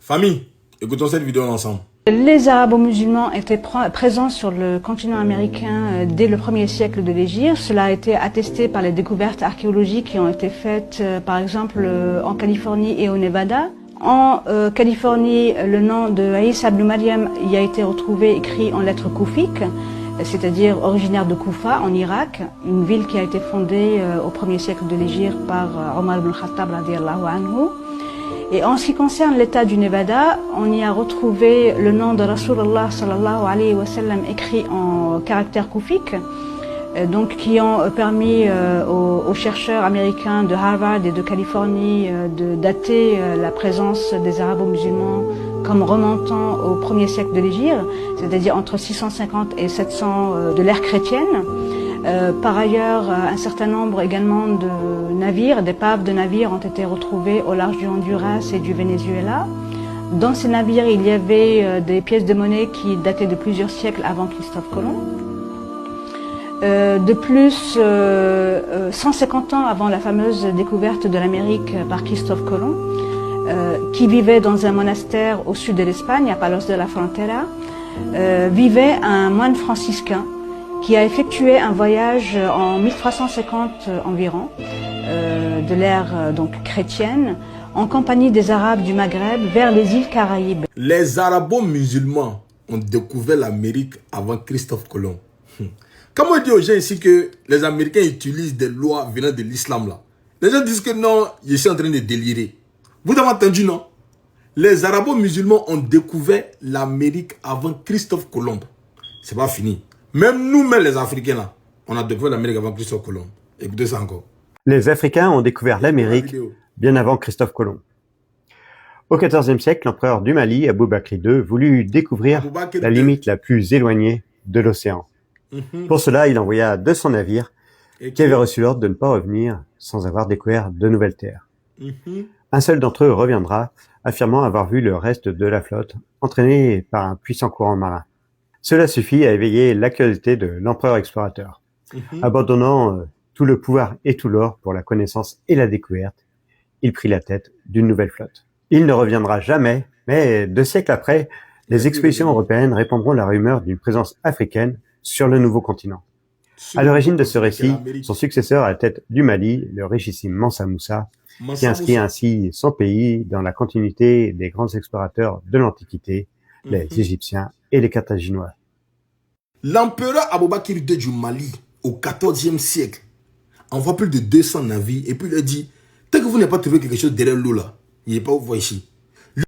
Famille, écoutons cette vidéo ensemble. Les arabo-musulmans étaient présents sur le continent américain dès le 1er siècle de l'Hégire. Cela a été attesté par les découvertes archéologiques qui ont été faites par exemple en Californie et au Nevada. En Californie, le nom de Isa ibn Maryam y a été retrouvé écrit en lettres koufiques, c'est-à-dire originaire de Koufa en Irak, une ville qui a été fondée au 1er siècle de l'Hégire par Omar ibn Khattab radiyallahu anhu. Et en ce qui concerne l'état du Nevada, on y a retrouvé le nom de Rasulullah sallallahu alayhi wa sallam écrit en caractères koufiques, donc qui ont permis aux chercheurs américains de Harvard et de Californie de dater la présence des arabo-musulmans comme remontant au 1er siècle de l'Hégire, c'est-à-dire entre 650 et 700 de l'ère chrétienne. Par ailleurs, un certain nombre également de navires, d'épaves de navires ont été retrouvés au large du Honduras et du Venezuela. Dans ces navires, il y avait des pièces de monnaie qui dataient de plusieurs siècles avant Christophe Colomb. De plus, 150 ans avant la fameuse découverte de l'Amérique par Christophe Colomb, qui vivait dans un monastère au sud de l'Espagne, à Palos de la Frontera, vivait un moine franciscain qui a effectué un voyage en 1350 environ, de l'ère donc chrétienne, en compagnie des Arabes du Maghreb vers les îles Caraïbes. Les arabo-musulmans ont découvert l'Amérique avant Christophe Colomb. Quand on dit aux gens ici que les Américains utilisent des lois venant de l'islam là, les gens disent que non, je suis en train de délirer. Vous avez entendu, non? Les arabo-musulmans ont découvert l'Amérique avant Christophe Colomb. C'est pas fini. Même nous-mêmes, les Africains, là, on a découvert l'Amérique avant Christophe Colomb. Écoutez ça encore. Les Africains ont découvert l'Amérique bien avant Christophe Colomb. Au XIVe siècle, l'empereur du Mali, Aboubakri II, voulut découvrir la limite la plus éloignée de l'océan. Pour cela, il envoya 200 navires qui avaient reçu l'ordre de ne pas revenir sans avoir découvert de nouvelles terres. Un seul d'entre eux reviendra, affirmant avoir vu le reste de la flotte entraînée par un puissant courant marin. Cela suffit à éveiller la curiosité de l'empereur explorateur. Abandonnant tout le pouvoir et tout l'or pour la connaissance et la découverte, il prit la tête d'une nouvelle flotte. Il ne reviendra jamais, mais 2 siècles après, les expéditions européennes répandront la rumeur d'une présence africaine sur le nouveau continent. À l'origine de ce récit, son successeur à la tête du Mali, le richissime Mansa Moussa, qui inscrit ainsi son pays dans la continuité des grands explorateurs de l'Antiquité, les Égyptiens et les Carthaginois. L'empereur Aboubakri II du Mali, au XIVe siècle, envoie plus de 200 navires et puis il leur dit, tant que vous n'avez pas trouvé quelque chose derrière l'eau là, il n'est pas où vous voyez ici.